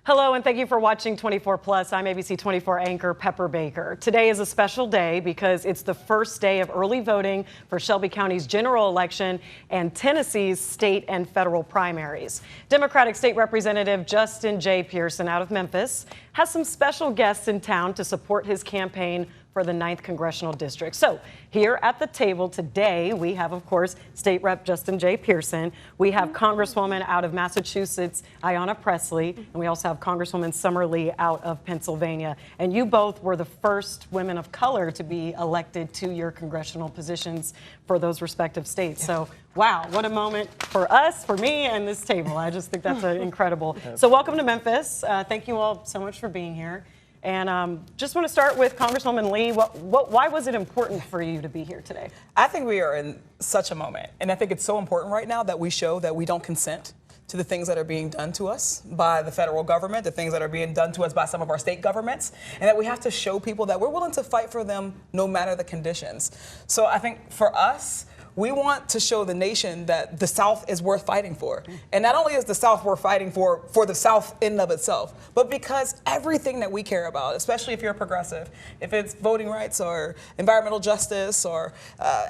Hello, and thank you for watching 24 Plus. I'm ABC 24 anchor Pepper Baker. Today is a special day because it's the first day of early voting for Shelby County's general election and Tennessee's state and federal primaries. Democratic State Representative Justin J. Pearson out of Memphis has some special guests in town to support his campaign for the 9th Congressional District. So here at the table today, we have, of course, State Rep Justin J. Pearson. We have Congresswoman out of Massachusetts, Ayanna Pressley, and we also have Congresswoman Summer Lee out of Pennsylvania. And you both were the first women of color to be elected to your congressional positions for those respective states. So, wow, what a moment for us, for me, and this table. I just think that's incredible. So welcome to Memphis. Thank you all so much for being here. And just want to start with Congresswoman Lee. Why was it important for you to be here today? I think we are in such a moment, and I think it's so important right now that we show that we don't consent to the things that are being done to us by the federal government, the things that are being done to us by some of our state governments, and that we have to show people that we're willing to fight for them no matter the conditions. So I think for us, we want to show the nation that the South is worth fighting for. And not only is the South worth fighting for the South in and of itself, but because everything that we care about, especially if you're a progressive, if it's voting rights or environmental justice or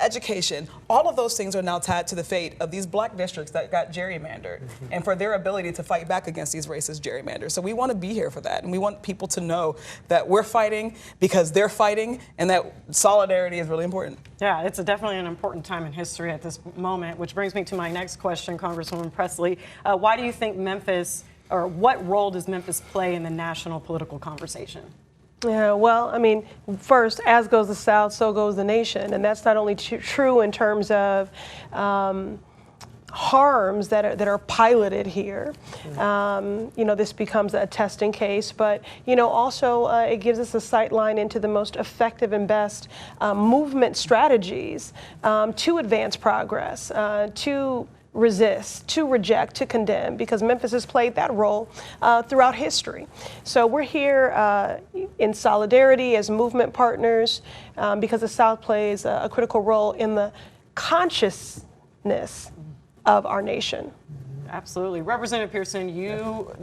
education, all of those things are now tied to the fate of these black districts that got gerrymandered and for their ability to fight back against these racist gerrymanders. So we want to be here for that. And we want people to know that we're fighting because they're fighting and that solidarity is really important. Yeah, it's definitely an important time in history at this moment, which brings me to my next question, Congresswoman Pressley. Why do you think Memphis, or what role does Memphis play in the national political conversation? Yeah, well, I mean, first, as goes the South, so goes the nation. And that's not only true in terms of harms that are piloted here. This becomes a testing case, but, also it gives us a sight line into the most effective and best movement strategies to advance progress, to resist, to reject, to condemn, because Memphis has played that role throughout history. So we're here in solidarity as movement partners because the South plays a critical role in the consciousness of our nation. Absolutely. Representative Pearson, you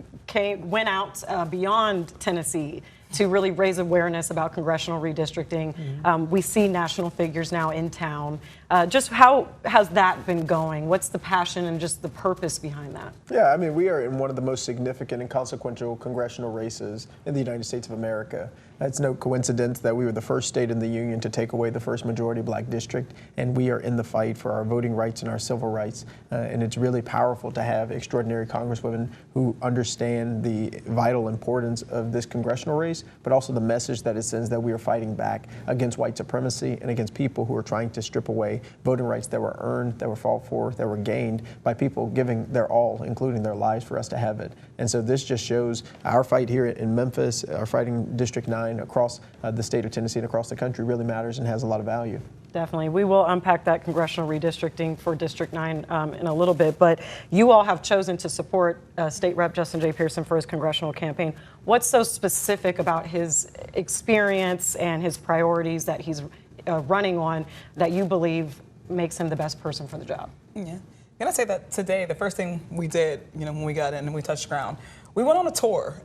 went out beyond Tennessee to really raise awareness about congressional redistricting. We see national figures now in town. Just how has that been going? What's the passion and just the purpose behind that? Yeah, I mean, we are in one of the most significant and consequential congressional races in the United States of America. It's no coincidence that we were the first state in the union to take away the first majority black district, and we are in the fight for our voting rights and our civil rights. And it's really powerful to have extraordinary congresswomen who understand the vital importance of this congressional race, but also the message that it sends that we are fighting back against white supremacy and against people who are trying to strip away voting rights that were earned, that were fought for, that were gained by people giving their all, including their lives, for us to have it. And so this just shows our fight here in Memphis, our fighting District 9 across the state of Tennessee and across the country really matters and has a lot of value. Definitely. We will unpack that congressional redistricting for District 9 in a little bit, but you all have chosen to support State Rep Justin J. Pearson for his congressional campaign. What's so specific about his experience and his priorities that he's running on that you believe makes him the best person for the job? Yeah. Can I say that today, the first thing we did, when we got in and we touched ground, we went on a tour.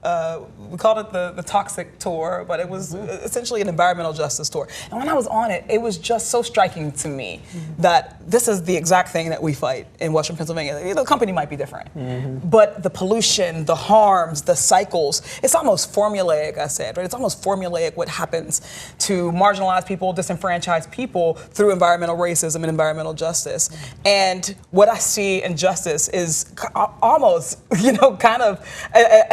We called it the Toxic Tour, but it was essentially an environmental justice tour. And when I was on it, it was just so striking to me that this is the exact thing that we fight in Western Pennsylvania. The company might be different, but the pollution, the harms, the cycles, it's almost formulaic, I said, right? It's almost formulaic what happens to marginalized people, disenfranchised people through environmental racism and environmental justice. And what I see in justice is almost, kind of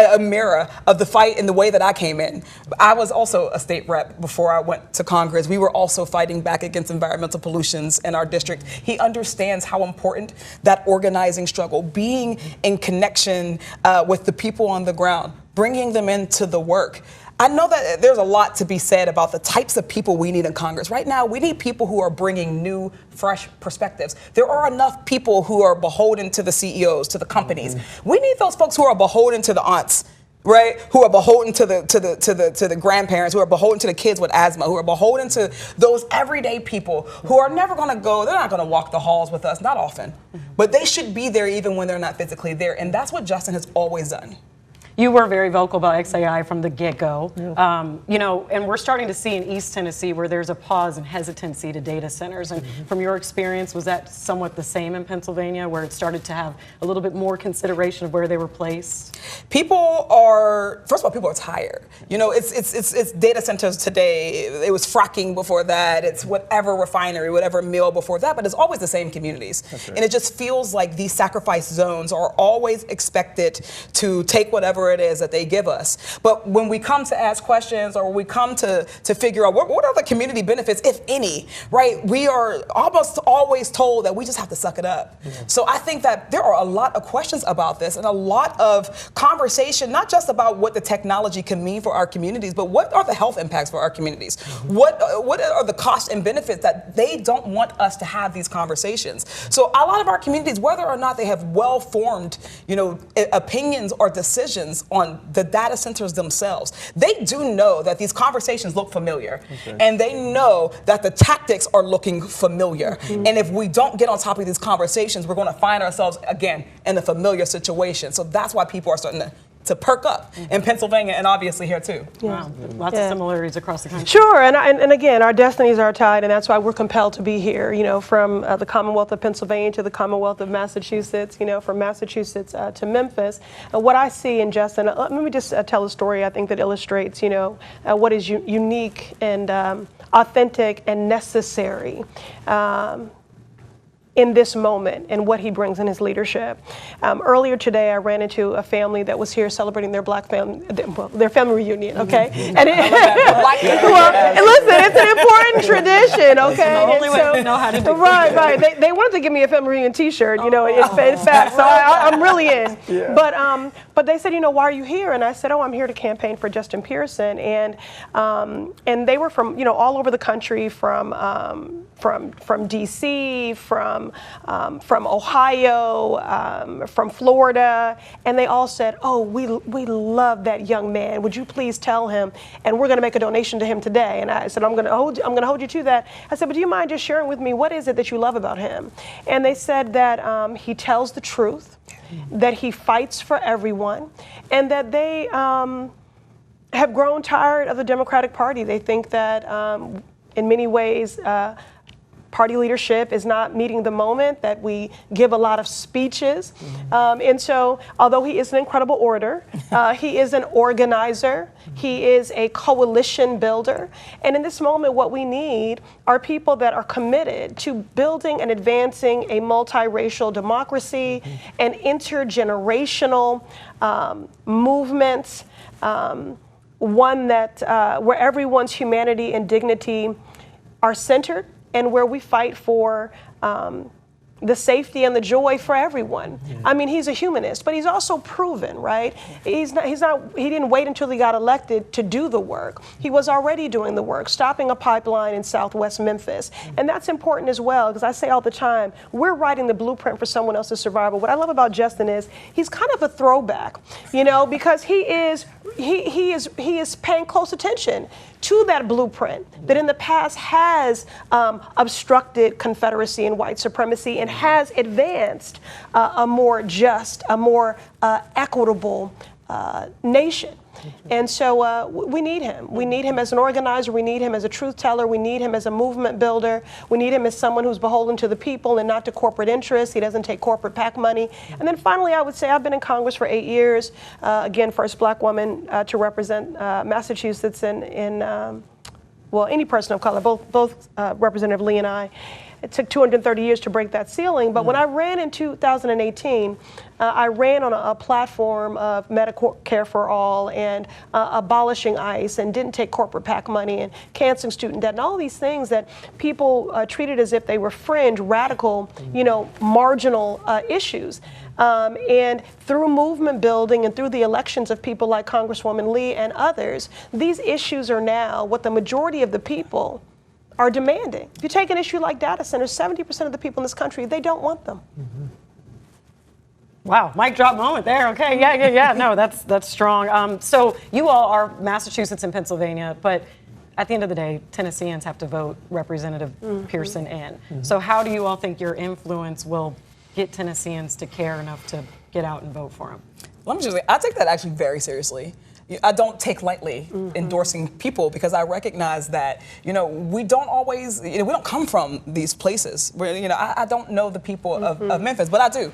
a mirror of the fight in the way that I came in. I was also a state rep before I went to Congress. We were also fighting back against environmental pollutions in our district. He understands how important that organizing struggle, being in connection with the people on the ground, bringing them into the work. I know that there's a lot to be said about the types of people we need in Congress. Right now, we need people who are bringing new, fresh perspectives. There are enough people who are beholden to the CEOs, to the companies. We need those folks who are beholden to the aunts, right? Who are beholden to the grandparents, who are beholden to the kids with asthma, who are beholden to those everyday people who are never going to go. They're not going to walk the halls with us, not often, but they should be there even when they're not physically there. And that's what Justin has always done. You were very vocal about XAI from the get-go. You know, and we're starting to see in East Tennessee where there's a pause and hesitancy to data centers. And from your experience, was that somewhat the same in Pennsylvania, where it started to have a little bit more consideration of where they were placed? People are, first of all, people are tired. You know, it's data centers today. It was fracking before that. It's whatever refinery, whatever mill before that, but it's always the same communities. Right. And it just feels like these sacrifice zones are always expected to take whatever it is that they give us. But when we come to ask questions, or we come to figure out what are the community benefits, if any, right, we are almost always told that we just have to suck it up. So I think that there are a lot of questions about this and a lot of conversation, not just about what the technology can mean for our communities, but what are the health impacts for our communities? What are the costs and benefits that they don't want us to have these conversations? So a lot of our communities, whether or not they have well-formed, you know, opinions or decisions on the data centers themselves, they do know that these conversations look familiar, and they know that the tactics are looking familiar. And if we don't get on top of these conversations, we're going to find ourselves again in a familiar situation. So that's why people are starting to perk up in Pennsylvania, and obviously here too. Wow, lots of similarities across the country. Sure, and again, our destinies are tied, and that's why we're compelled to be here. You know, from the Commonwealth of Pennsylvania to the Commonwealth of Massachusetts. You know, from Massachusetts to Memphis. What I see in Justin, let me just tell a story I think that illustrates, you know, what is unique and authentic and necessary in this moment and what he brings in his leadership. Earlier today, I ran into a family that was here celebrating their black family, their family reunion, okay? And and listen, it's an important tradition, okay? The only way we know how to do it. Right. They wanted to give me a family reunion T-shirt, you know, in fact, so I'm really in. But they said, you know, why are you here? And I said, oh, I'm here to campaign for Justin Pearson. And they were from, you know, all over the country, from DC, from Ohio, from Florida, and they all said, oh, we love that young man. Would you please tell him? And we're going to make a donation to him today. And I said, I'm going to hold you to that. I said, but do you mind just sharing with me what is it that you love about him? And they said that he tells the truth, that he fights for everyone, and that they have grown tired of the Democratic Party. They think that in many ways, party leadership is not meeting the moment, that we give a lot of speeches. And so, although he is an incredible orator, he is an organizer, he is a coalition builder. And in this moment, what we need are people that are committed to building and advancing a multiracial democracy, an intergenerational movement, one that where everyone's humanity and dignity are centered, and where we fight for the safety and the joy for everyone. I mean, he's a humanist, but he's also proven, right? He didn't wait until he got elected to do the work. He was already doing the work, stopping a pipeline in Southwest Memphis. And that's important as well, because I say all the time, we're writing the blueprint for someone else's survival. What I love about Justin is he's kind of a throwback, you know, because he is paying close attention to that blueprint that in the past has obstructed Confederacy and white supremacy and has advanced a more just, a more equitable nation. And so we need him. We need him as an organizer. We need him as a truth teller. We need him as a movement builder. We need him as someone who's beholden to the people and not to corporate interests. He doesn't take corporate PAC money. And then finally, I would say I've been in Congress for 8 years. Again, first black woman to represent Massachusetts in well, any person of color, both Representative Lee and I. It took 230 years to break that ceiling, but when I ran in 2018, I ran on a platform of Medicare for all and abolishing ICE, and didn't take corporate PAC money, and canceling student debt, and all these things that people treated as if they were fringe, radical, you know, marginal issues. And through movement building and through the elections of people like Congresswoman Lee and others, these issues are now what the majority of the people are demanding. If you take an issue like data centers, 70% of the people in this country, they don't want them. Wow, mic drop moment there. Okay, yeah. No, that's strong. So you all are Massachusetts and Pennsylvania, but at the end of the day, Tennesseans have to vote Representative Pearson in. So how do you all think your influence will get Tennesseans to care enough to get out and vote for him? Let me just say, I take that actually very seriously. I don't take lightly endorsing people because I recognize that, we don't always, we don't come from these places. Where, I don't know the people of Memphis, but I do.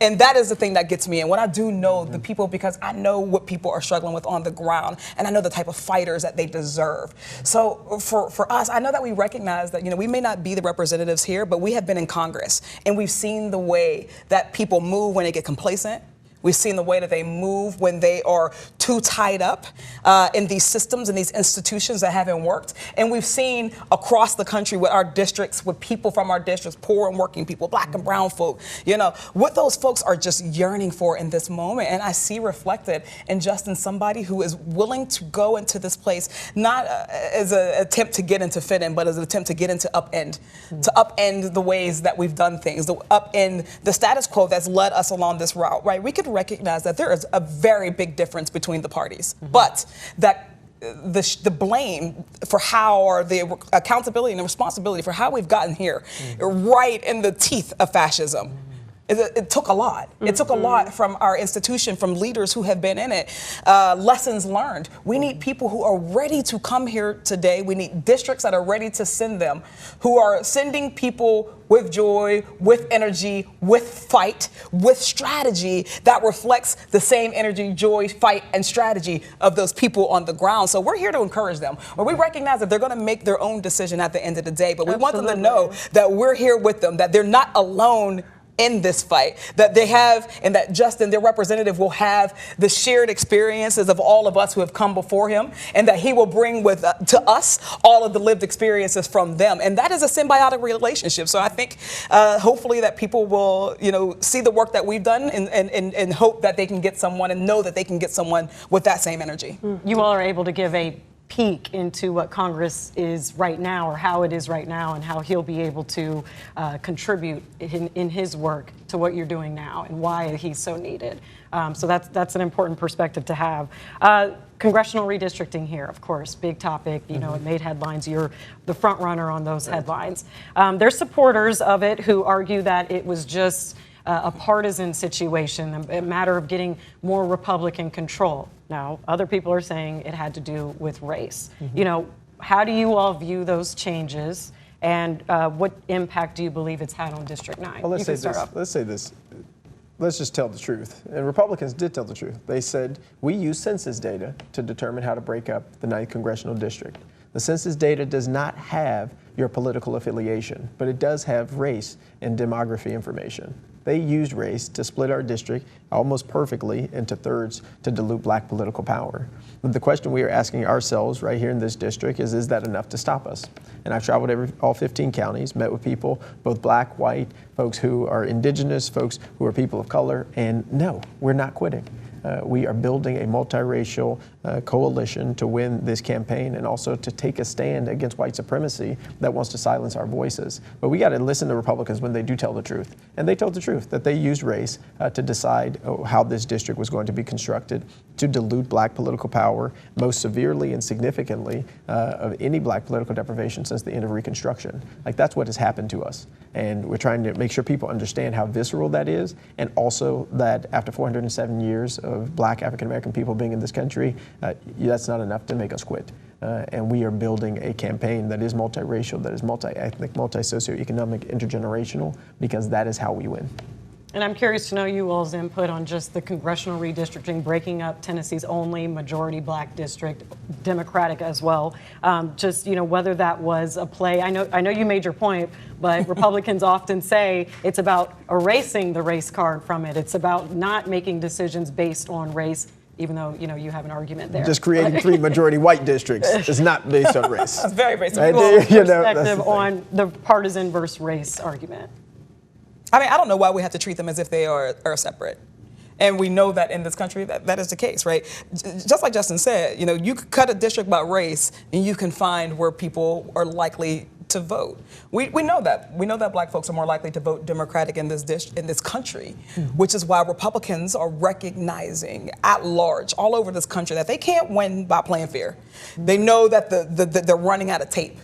And that is the thing that gets me. And when I do know the people, because I know what people are struggling with on the ground, and I know the type of fighters that they deserve. So for us, I know that we recognize that, we may not be the representatives here, but we have been in Congress, and we've seen the way that people move when they get complacent. We've seen the way that they move when they are too tied up in these systems and these institutions that haven't worked. And we've seen across the country with our districts, with people from our districts, poor and working people, black and brown folk, what those folks are just yearning for in this moment. And I see reflected in Justin somebody who is willing to go into this place, not as an attempt to get into fit in, but as an attempt to get into upend, to upend the ways that we've done things, to upend the status quo that's led us along this route, right? We could recognize that there is a very big difference between the parties, but that the blame for how, or the accountability and the responsibility for how we've gotten here, right in the teeth of fascism. It took a lot. It took a lot from our institution, from leaders who have been in it. Lessons learned. We need people who are ready to come here today. We need districts that are ready to send them, who are sending people with joy, with energy, with fight, with strategy that reflects the same energy, joy, fight, and strategy of those people on the ground. So we're here to encourage them. Well, we recognize that they're going to make their own decision at the end of the day, but we want them to know that we're here with them, that they're not alone in this fight, that they have, and that Justin, their representative, will have the shared experiences of all of us who have come before him, and that he will bring to us all of the lived experiences from them. And that is a symbiotic relationship. So I think hopefully that people will, see the work that we've done and hope that they can get someone, and know that they can get someone with that same energy. You all are able to give a peek into what Congress is right now, or how it is right now, and how he'll be able to contribute in his work to what you're doing now and why he's so needed. So that's an important perspective to have. Congressional redistricting here, of course, big topic. It made headlines. You're the front runner on those headlines. There's supporters of it who argue that it was just a partisan situation, a matter of getting more Republican control. Now, other people are saying it had to do with race. How do you all view those changes, and what impact do you believe it's had on District 9? Well, let's say this. Let's just tell the truth. And Republicans did tell the truth. They said, we use census data to determine how to break up the 9th Congressional District. The census data does not have your political affiliation, but it does have race and demography information. They used race to split our district almost perfectly into thirds to dilute black political power. But the question we are asking ourselves right here in this district is that enough to stop us? And I've traveled all 15 counties, met with people, both black, white, folks who are indigenous, folks who are people of color, and no, we're not quitting. We are building a multiracial coalition to win this campaign, and also to take a stand against white supremacy that wants to silence our voices. But we got to listen to Republicans when they do tell the truth. And they told the truth, that they used race to decide how this district was going to be constructed, to dilute black political power most severely and significantly of any black political deprivation since the end of Reconstruction. Like, that's what has happened to us. And we're trying to make sure people understand how visceral that is, and also that after 407 years of black African-American people being in this country, that's not enough to make us quit. And we are building a campaign that is multiracial, that is multi-ethnic, multi-socioeconomic, intergenerational, because that is how we win. And I'm curious to know you all's input on just the congressional redistricting, breaking up Tennessee's only majority black district, Democratic as well. Just, whether that was a play. I know you made your point, but Republicans often say it's about erasing the race card from it. It's about not making decisions based on race, even though, you have an argument there. Just creating 3 majority white districts is not based on race. That's very based on perspective on the partisan versus race argument. I don't know why we have to treat them as if they are separate. And we know that in this country that is the case, right? Just like Justin said, you could cut a district by race and you can find where people are likely to vote. We know that. We know that black folks are more likely to vote Democratic in this country, which is why Republicans are recognizing at large all over this country that they can't win by playing fair. They know that they're running out of tape.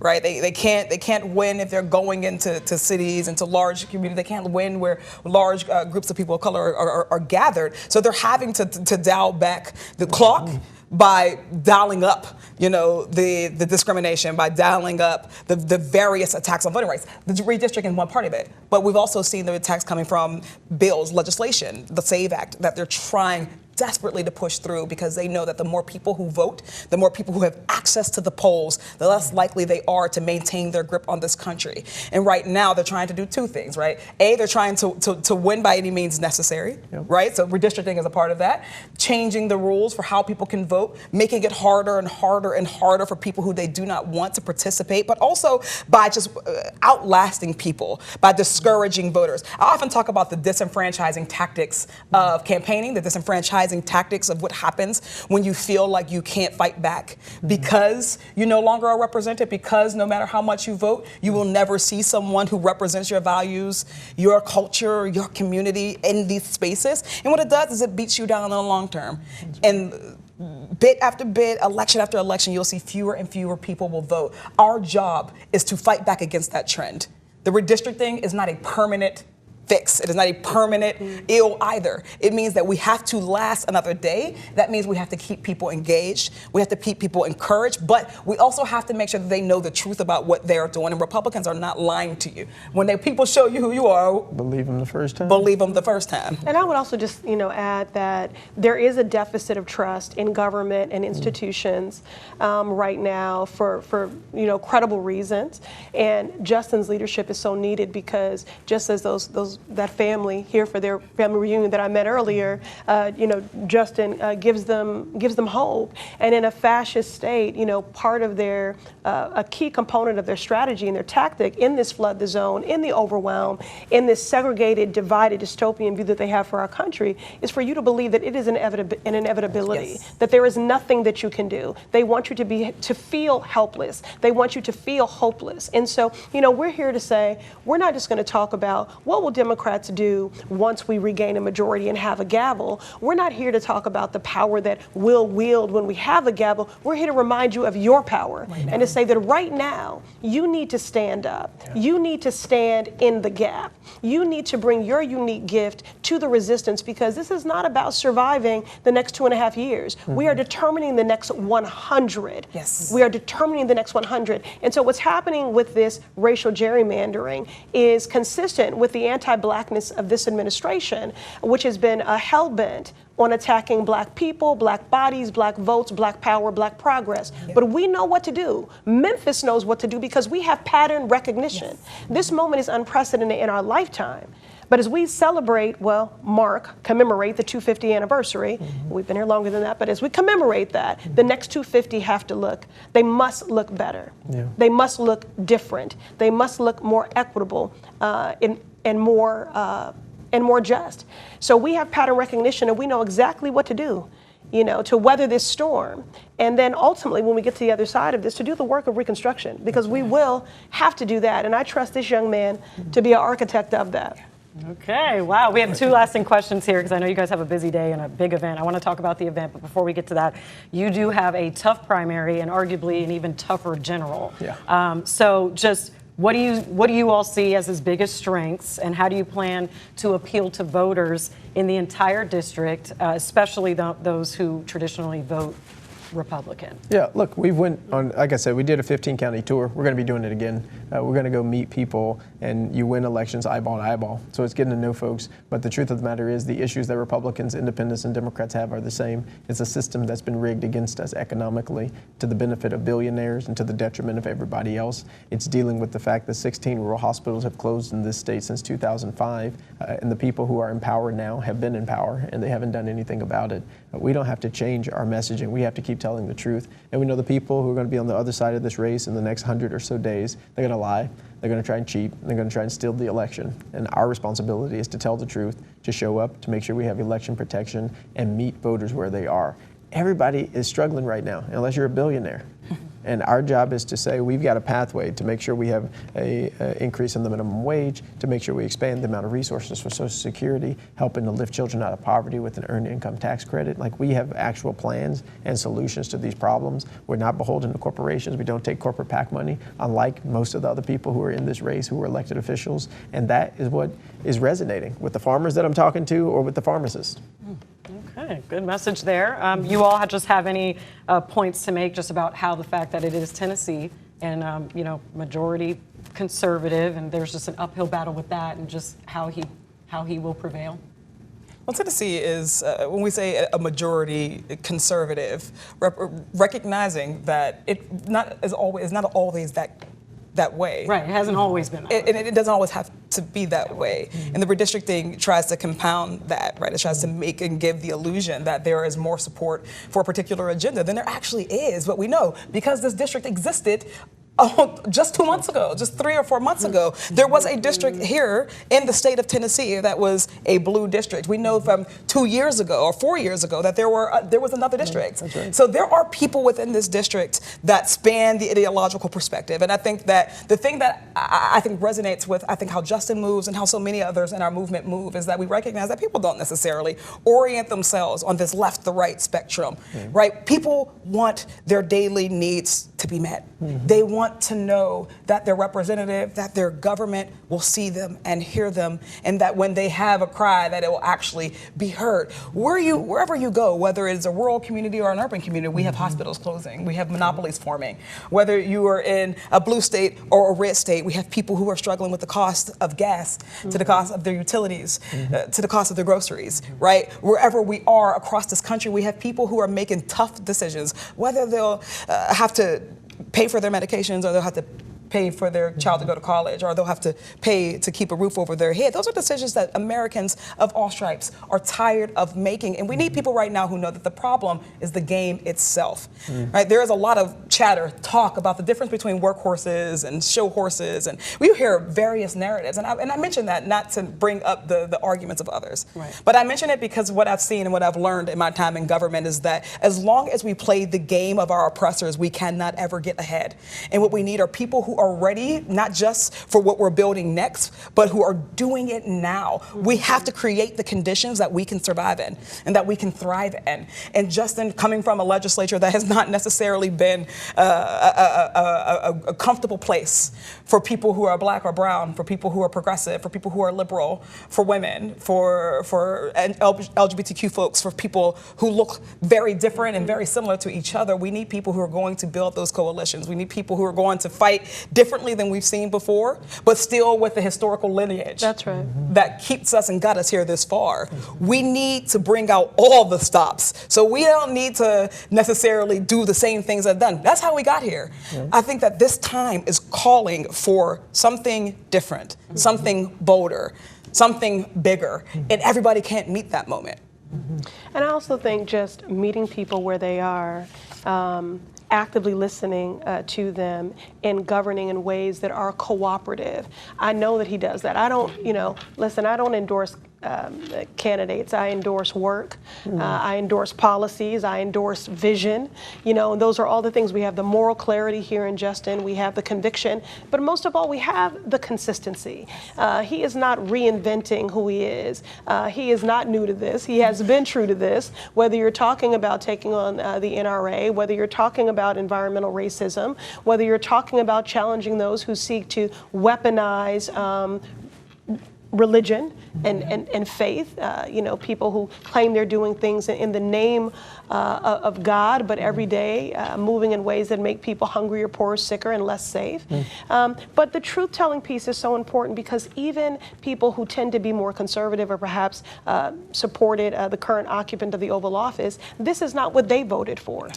right? They can't win if they're going into cities, into large communities. They can't win where large groups of people of color are gathered. So they're having to dial back the clock by dialing up, the discrimination, by dialing up the various attacks on voting rights. The redistricting is one part of it, but we've also seen the attacks coming from bills, legislation, the SAVE Act, that they're trying desperately to push through because they know that the more people who vote, the more people who have access to the polls, the less likely they are to maintain their grip on this country. And right now they're trying to do two things, right? A, they're trying to win by any means necessary, right? So redistricting is a part of that. Changing the rules for how people can vote, making it harder and harder and harder for people who they do not want to participate, but also by just outlasting people, by discouraging voters. I often talk about the disenfranchising tactics of campaigning, the disenfranchising tactics of what happens when you feel like you can't fight back because you no longer are represented, because no matter how much you vote, you will never see someone who represents your values, your culture, your community in these spaces. And what it does is it beats you down in the long term. And bit after bit, election after election, you'll see fewer and fewer people will vote. Our job is to fight back against that trend. The redistricting is not a permanent fix. It is not a permanent ill either. It means that we have to last another day. That means we have to keep people engaged. We have to keep people encouraged, but we also have to make sure that they know the truth about what they're doing. And Republicans are not lying to you. When people show you who you are, believe them the first time. Believe them the first time. And I would also just, add that there is a deficit of trust in government and institutions right now for credible reasons. And Justin's leadership is so needed because just as that family here for their family reunion that I met earlier, Justin gives them hope. And in a fascist state, part of their a key component of their strategy and their tactic in this flood the zone, in the overwhelm, in this segregated, divided, dystopian view that they have for our country is for you to believe that it is an inevitability, that there is nothing that you can do. They want you to feel helpless. They want you to feel hopeless. And so, we're here to say, we're not just going to talk about what will Democrats do once we regain a majority and have a gavel. We're not here to talk about the power that we'll wield when we have a gavel. We're here to remind you of your power and to say that right now you need to stand up. You need to stand in the gap. You need to bring your unique gift to the resistance because this is not about surviving the next 2.5 years. We are determining the next 100. Yes. We are determining the next 100. And so what's happening with this racial gerrymandering is consistent with the anti-blackness of this administration, which has been hell-bent on attacking black people, black bodies, black votes, black power, black progress. But we know what to do. Memphis knows what to do because we have pattern recognition. This moment is unprecedented in our lifetime. But as we celebrate, commemorate the 250 anniversary, we've been here longer than that, but as we commemorate that, the next 250 they must look better. They must look different. They must look more equitable and more just. So we have pattern recognition and we know exactly what to do, to weather this storm. And then ultimately, when we get to the other side of this, to do the work of reconstruction, because we will have to do that. And I trust this young man to be an architect of that. Okay, wow. We have two lasting questions here because I know you guys have a busy day and a big event. I want to talk about the event, but before we get to that, you do have a tough primary and arguably an even tougher general. So just what do you all see as his biggest strengths, and how do you plan to appeal to voters in the entire district, especially those who traditionally vote Republican? Yeah, look, we went on, like I said, we did a 15-county tour. We're going to be doing it again. We're going to go meet people, and you win elections eyeball to eyeball. So it's getting to know folks. But the truth of the matter is the issues that Republicans, independents, and Democrats have are the same. It's a system that's been rigged against us economically to the benefit of billionaires and to the detriment of everybody else. It's dealing with the fact that 16 rural hospitals have closed in this state since 2005, and the people who are in power now have been in power, and they haven't done anything about it. We don't have to change our messaging. We have to keep telling the truth. And we know the people who are going to be on the other side of this race in the next 100 or so days, they're going to lie, they're going to try and cheat, and they're going to try and steal the election. And our responsibility is to tell the truth, to show up, to make sure we have election protection, and meet voters where they are. Everybody is struggling right now, unless you're a billionaire. And our job is to say we've got a pathway to make sure we have a increase in the minimum wage, to make sure we expand the amount of resources for Social Security, helping to lift children out of poverty with an earned income tax credit. Like, we have actual plans and solutions to these problems. We're not beholden to corporations. We don't take corporate PAC money, unlike most of the other people who are in this race who are elected officials. And that is what is resonating with the farmers that I'm talking to or with the pharmacists. Okay, good message there. You all just have any points to make just about how the fact that it is Tennessee and, majority conservative, and there's just an uphill battle with that, and just how he will prevail? Well, Tennessee is, when we say a majority conservative, recognizing that it is not always that way. Right, it hasn't always been that way. And it doesn't always have to be that way. And the redistricting tries to compound that, right? It tries to make and give the illusion that there is more support for a particular agenda than there actually is. But we know, because this district existed just 2 months ago, just 3 or 4 months ago, there was a district here in the state of Tennessee that was a blue district. We know from 2 years ago or 4 years ago that there was another district. That's right. So there are people within this district that span the ideological perspective. And I think that the thing that I think resonates with, I think, how Justin moves and how so many others in our movement move, is that we recognize that people don't necessarily orient themselves on this left to right spectrum, right? People want their daily needs to be met. They want to know that their representative, that their government will see them and hear them, and that when they have a cry, that it will actually be heard. Wherever you go, whether it's a rural community or an urban community, we have hospitals closing, we have monopolies forming. Whether you are in a blue state or a red state, we have people who are struggling with the cost of gas, to the cost of their utilities, to the cost of their groceries, right? Wherever we are across this country, we have people who are making tough decisions, whether they'll have to pay for their medications, or they'll have to pay for their child to go to college, or they'll have to pay to keep a roof over their head. Those are decisions that Americans of all stripes are tired of making. And we need people right now who know that the problem is the game itself. Right? There is a lot of talk about the difference between workhorses and show horses, and we hear various narratives. And I mention that not to bring up the arguments of others, but I mention it because what I've seen and what I've learned in my time in government is that as long as we play the game of our oppressors, we cannot ever get ahead. And what we need are people who are ready, not just for what we're building next, but who are doing it now. We have to create the conditions that we can survive in and that we can thrive in. And Justin, coming from a legislature that has not necessarily been a comfortable place for people who are black or brown, for people who are progressive, for people who are liberal, for women, for LGBTQ folks, for people who look very different and very similar to each other, we need people who are going to build those coalitions. We need people who are going to fight differently than we've seen before, but still with the historical lineage. That's right. That keeps us and got us here this far. We need to bring out all the stops. So we don't need to necessarily do the same things I've done. That's how we got here. I think that this time is calling for something different, something bolder, something bigger, and everybody can't meet that moment. And I also think just meeting people where they are, actively listening to them and governing in ways that are cooperative. I know that he does that. I don't, listen, I don't endorse candidates. I endorse work. I endorse policies. I endorse vision. And those are all the things. We have the moral clarity here in Justin. We have the conviction. But most of all, we have the consistency. He is not reinventing who he is. He is not new to this. He has been true to this. Whether you're talking about taking on the NRA, whether you're talking about environmental racism, whether you're talking about challenging those who seek to weaponize religion and faith, people who claim they're doing things in the name of God, but every day moving in ways that make people hungrier, poorer, sicker, and less safe. But the truth-telling piece is so important because even people who tend to be more conservative or perhaps supported the current occupant of the Oval Office, this is not what they voted for.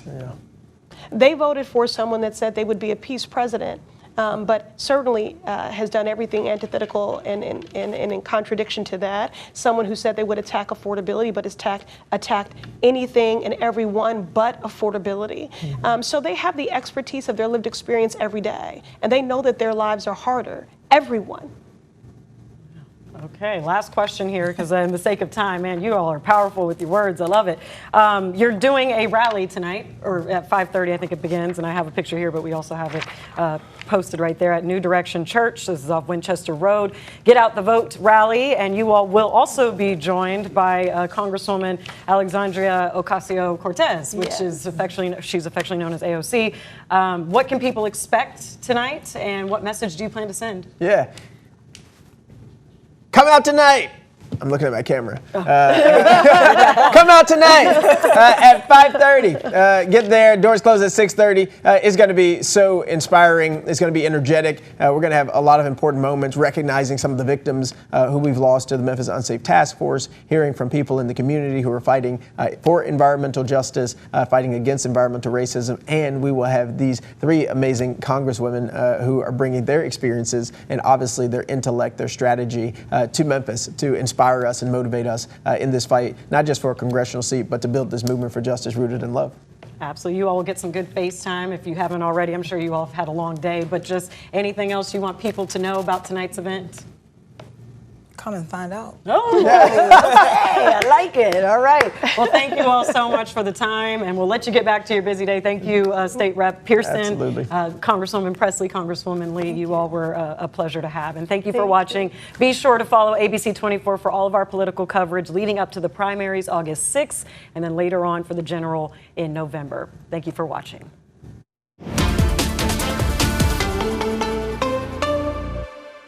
They voted for someone that said they would be a peace president. But certainly has done everything antithetical and in contradiction to that. Someone who said they would attack affordability, but has attacked anything and everyone but affordability. So they have the expertise of their lived experience every day, and they know that their lives are harder. Everyone. Okay, last question here, because in the sake of time, man, you all are powerful with your words. I love it. You're doing a rally tonight, or at 5:30, I think it begins, and I have a picture here, but we also have it posted right there at New Direction Church. This is off Winchester Road. Get Out the Vote rally, and you all will also be joined by Congresswoman Alexandria Ocasio-Cortez, which is she's affectionately known as AOC. What can people expect tonight, and what message do you plan to send? Yeah. Come out tonight. I'm looking at my camera. Come out tonight at 5:30. Get there. Doors close at 6:30. It's going to be so inspiring. It's going to be energetic. We're going to have a lot of important moments, recognizing some of the victims who we've lost to the Memphis Unsafe Task Force, hearing from people in the community who are fighting for environmental justice, fighting against environmental racism, and we will have these three amazing congresswomen who are bringing their experiences and obviously their intellect, their strategy to Memphis to inspire us and motivate us in this fight, not just for a congressional seat, but to build this movement for justice rooted in love. Absolutely. You all will get some good FaceTime if you haven't already. I'm sure you all have had a long day, but just anything else you want people to know about tonight's event? Come and find out. Oh, okay, I like it. All right. Well, thank you all so much for the time, and we'll let you get back to your busy day. Thank you, State Rep Pearson, Absolutely. Congresswoman Pressley, Congresswoman Lee. You all were a pleasure to have, and thank you for watching. Be sure to follow ABC 24 for all of our political coverage leading up to the primaries August 6th, and then later on for the general in November. Thank you for watching.